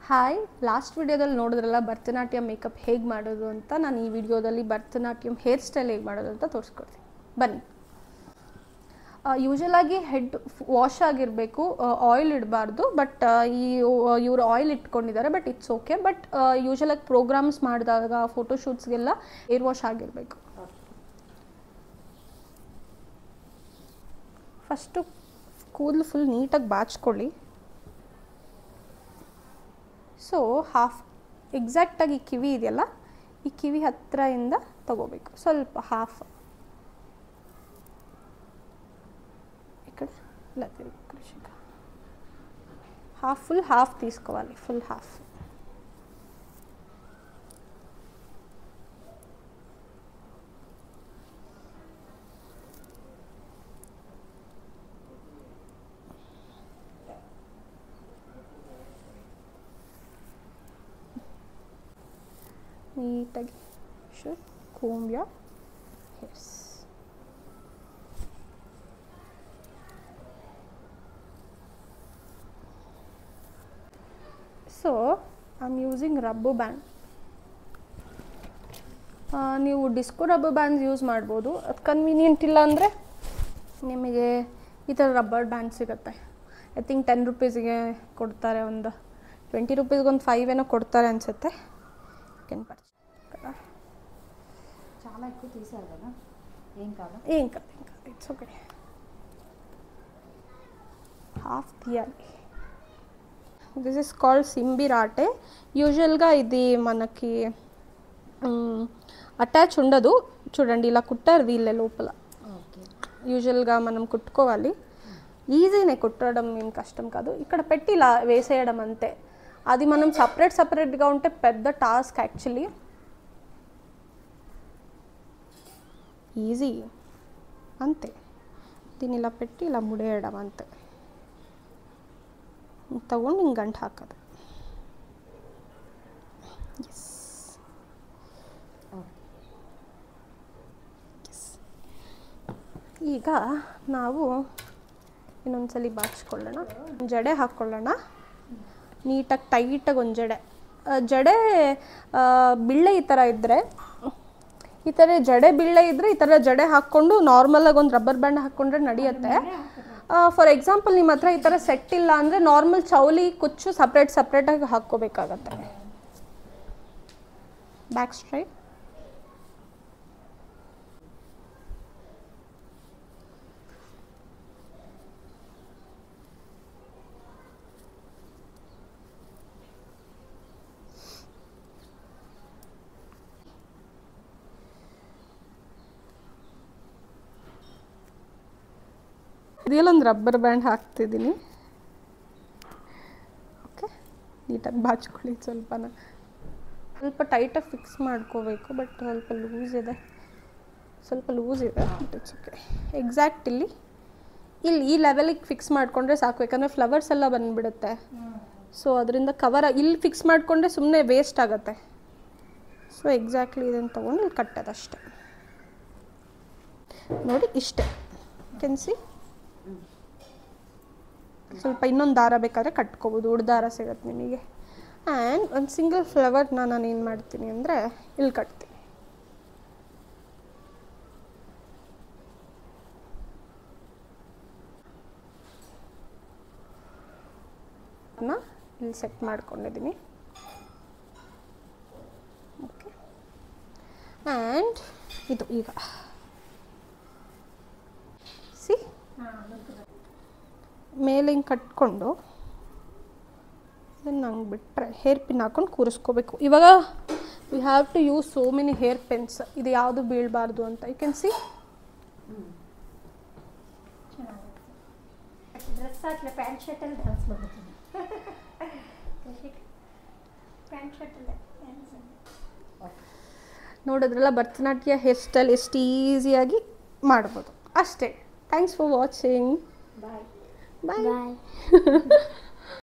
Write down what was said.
Hi, last ವಿಡಿಯೋದಲ್ಲಿ ನೋಡಿದ್ರಲ್ಲ Bharatanatyam makeup ಹೇಗೆ ಮಾಡೋದು ಅಂತ. ನಾನು ಈ ವಿಡಿಯೋದಲ್ಲಿ ಭರತನಾಟ್ಯಂ ಹೇರ್ ಸ್ಟೈಲ್ ಹೇಗೆ ಮಾಡೋದು ಅಂತ ತೋರಿಸ್ಕೊಡ್ತೀನಿ. ಬನ್ನಿ. ಯೂಶಲಾಗಿ ಹೆಡ್ ವಾಶ್ ಆಗಿರಬೇಕು, ಆಯಿಲ್ ಇಡಬಾರ್ದು. ಬಟ್ ಇವರು ಆಯಿಲ್ ಇಟ್ಕೊಂಡಿದ್ದಾರೆ, ಬಟ್ ಇಟ್ಸ್ ಓಕೆ. ಬಟ್ ಯೂಶಲಾಗಿ ಪ್ರೋಗ್ರಾಮ್ಸ್ ಮಾಡಿದಾಗ ಫೋಟೋಶೂಟ್ಸ್ಗೆಲ್ಲ ಹೇರ್ ವಾಶ್ ಆಗಿರಬೇಕು. ಫಸ್ಟು ಕೂದಲು ಫುಲ್ ನೀಟಾಗಿ ಬಾಚ್ಕೊಳ್ಳಿ. ಸೊ ಹಾಫ್ ಎಕ್ಸಾಕ್ಟಾಗಿ ಕಿವಿ ಇದೆಯಲ್ಲ, ಈ ಕಿವಿ ಹತ್ತಿರದಿಂದ ತಗೋಬೇಕು. ಸ್ವಲ್ಪ ಹಾಫ್ ಈ ಕಡೆ ಇಲ್ಲ ತಿರುಗಿ, ಫುಲ್ ಹಾಫ್ తీసుకోవాలి. Full half. ನೀಟಾಗಿ should comb your hairs. So I'm using rubber band. ನೀವು ಡಿಸ್ಕೋ ರಬ್ಬರ್ ಬ್ಯಾಂಡ್ಸ್ ಯೂಸ್ ಮಾಡ್ಬೋದು. ಅದು ಕನ್ವೀನಿಯೆಂಟ್ ಇಲ್ಲ ಅಂದರೆ ನಿಮಗೆ ಈ ಥರ ರಬ್ಬರ್ ಬ್ಯಾಂಡ್ ಸಿಗುತ್ತೆ. ಐ ಥಿಂಕ್ 10 ರೂಪೀಸ್ಗೆ ಕೊಡ್ತಾರೆ, ಒಂದು 20 ರೂಪೀಸ್ಗೆ ಒಂದು 5 ಏನೋ ಕೊಡ್ತಾರೆ ಅನಿಸುತ್ತೆ. చాలా ఎక్కువ తీసారు కదా, ఏం కాదు ఇట్స్ ఓకే. హాఫ్ తీయాలి. దిస్ ఇస్ కాల్డ్ సింబిరాటే. యూజువల్గా ఇది మనకి అటాచ్ ఉండదు. చూడండి, ఇలా కుట్టారు వీళ్ళే లోపల. యూజువల్గా మనం కుట్టుకోవాలి. ఈజీనే, కుట్టడం ఏం కష్టం కాదు. ఇక్కడ పెట్టి ఇలా వేసేయడం అంతే. అది మనం సపరేట్గా ఉంటే పెద్ద టాస్క్ యాక్చువల్లీ. ఈజీ అంతే. దీన్ని ఇలా పెట్టి ఇలా ముడేయడం అంతే. ತಗೊಂಡು ಹಿಂಗೆ ಗಂಟು ಹಾಕೋದು. ಎಸ್ ಈಗ ನಾವು ಇನ್ನೊಂದ್ಸಲಿ ಬಾಚಿಕೊಳ್ಳೋಣ. ಜಡೆ ಹಾಕ್ಕೊಳ್ಳೋಣ ನೀಟಾಗಿ, ಟೈಟಾಗಿ. ಒಂದು ಜಡೆ ಬಿಳ್ಳೆ ಈ ಥರ ಇದ್ದರೆ, ಈ ಥರ ಜಡೆ ಬಿಳ್ಳೆ ಇದ್ದರೆ ಈ ಥರ ಜಡೆ ಹಾಕ್ಕೊಂಡು ನಾರ್ಮಲಾಗಿ ಒಂದು ರಬ್ಬರ್ ಬ್ಯಾಂಡ್ ಹಾಕ್ಕೊಂಡ್ರೆ ನಡೆಯುತ್ತೆ. ಫಾರ್ ಎಕ್ಸಾಂಪಲ್ ನಿಮ್ಮ ಹತ್ರ ಈ ಥರ ಸೆಟ್ ಇಲ್ಲ ಅಂದರೆ ನಾರ್ಮಲ್ ಚೌಲಿ ಕುಚ್ಚು ಸಪ್ರೇಟಾಗಿ ಹಾಕ್ಕೋಬೇಕಾಗತ್ತೆ. Back straight. ಇದೆಲ್ಲೊಂದು ರಬ್ಬರ್ ಬ್ಯಾಂಡ್ ಹಾಕ್ತಿದ್ದೀನಿ. ಓಕೆ, ನೀಟಾಗಿ ಬಾಚ್ಕೊಳ್ಳಿ. ಸ್ವಲ್ಪ ಟೈಟಾಗಿ ಫಿಕ್ಸ್ ಮಾಡ್ಕೋಬೇಕು. ಬಟ್ ಸ್ವಲ್ಪ ಲೂಸ್ ಇದೆ ಬಟ್ ಇಟ್ಸ್ ಓಕೆ. ಎಕ್ಸಾಕ್ಟ್ ಇಲ್ಲಿ ಈ ಲೆವೆಲಿಗೆ ಫಿಕ್ಸ್ ಮಾಡಿಕೊಂಡ್ರೆ ಸಾಕು. ಯಾಕಂದರೆ ಫ್ಲವರ್ಸ್ ಎಲ್ಲ ಬಂದುಬಿಡುತ್ತೆ. ಸೊ ಅದರಿಂದ ಕವರ್ ಇಲ್ಲಿ ಫಿಕ್ಸ್ ಮಾಡಿಕೊಂಡ್ರೆ ಸುಮ್ಮನೆ ವೇಸ್ಟ್ ಆಗುತ್ತೆ. ಸೊ ಎಕ್ಸಾಕ್ಟ್ಲಿ ಇದನ್ನು ತೊಗೊಂಡು ಇಲ್ಲಿ ಕಟ್ಟೋದಷ್ಟೆ. ನೋಡಿ, ಇಷ್ಟೇ. ಕೆನ್ಸಿ ಸ್ವಲ್ಪ ಇನ್ನೊಂದು ದಾರ ಬೇಕಾದರೆ ಕಟ್ಕೋಬೋದು. ಉಡ್ ದಾರ ಸಿಗುತ್ತೆ ನಿಮಗೆ. ಆ್ಯಂಡ್ ಒಂದು ಸಿಂಗಲ್ ಫ್ಲವರ್ನ ನಾನು ಏನು ಮಾಡ್ತೀನಿ ಅಂದರೆ ಇಲ್ಲಿ ಕಟ್ತೀನಿ. ಇಲ್ಲಿ ಸೆಟ್ ಮಾಡ್ಕೊಂಡಿದ್ದೀನಿ. ಓಕೆ. ಆ್ಯಂಡ್ ಇದು ಈಗ ಮೇಲೆ ಹಿಂಗೆ ಕಟ್ಕೊಂಡು ಇದನ್ನು ಹಂಗೆ ಬಿಟ್ಟರೆ ಹೇರ್ ಪಿನ್ ಹಾಕ್ಕೊಂಡು ಕೂರಿಸ್ಕೋಬೇಕು. ಇವಾಗ we have to use so many hair pins. ಇದು ಯಾವುದು ಬೀಳಬಾರ್ದು ಅಂತ. You can see. ನೋಡಿದ್ರಲ್ಲ ಭರತನಾಟ್ಯ ಹೇರ್ ಸ್ಟೈಲ್ ಎಷ್ಟು ಈಸಿಯಾಗಿ ಮಾಡ್ಬೋದು. ಅಷ್ಟೇ. Thanks for watching. Bye.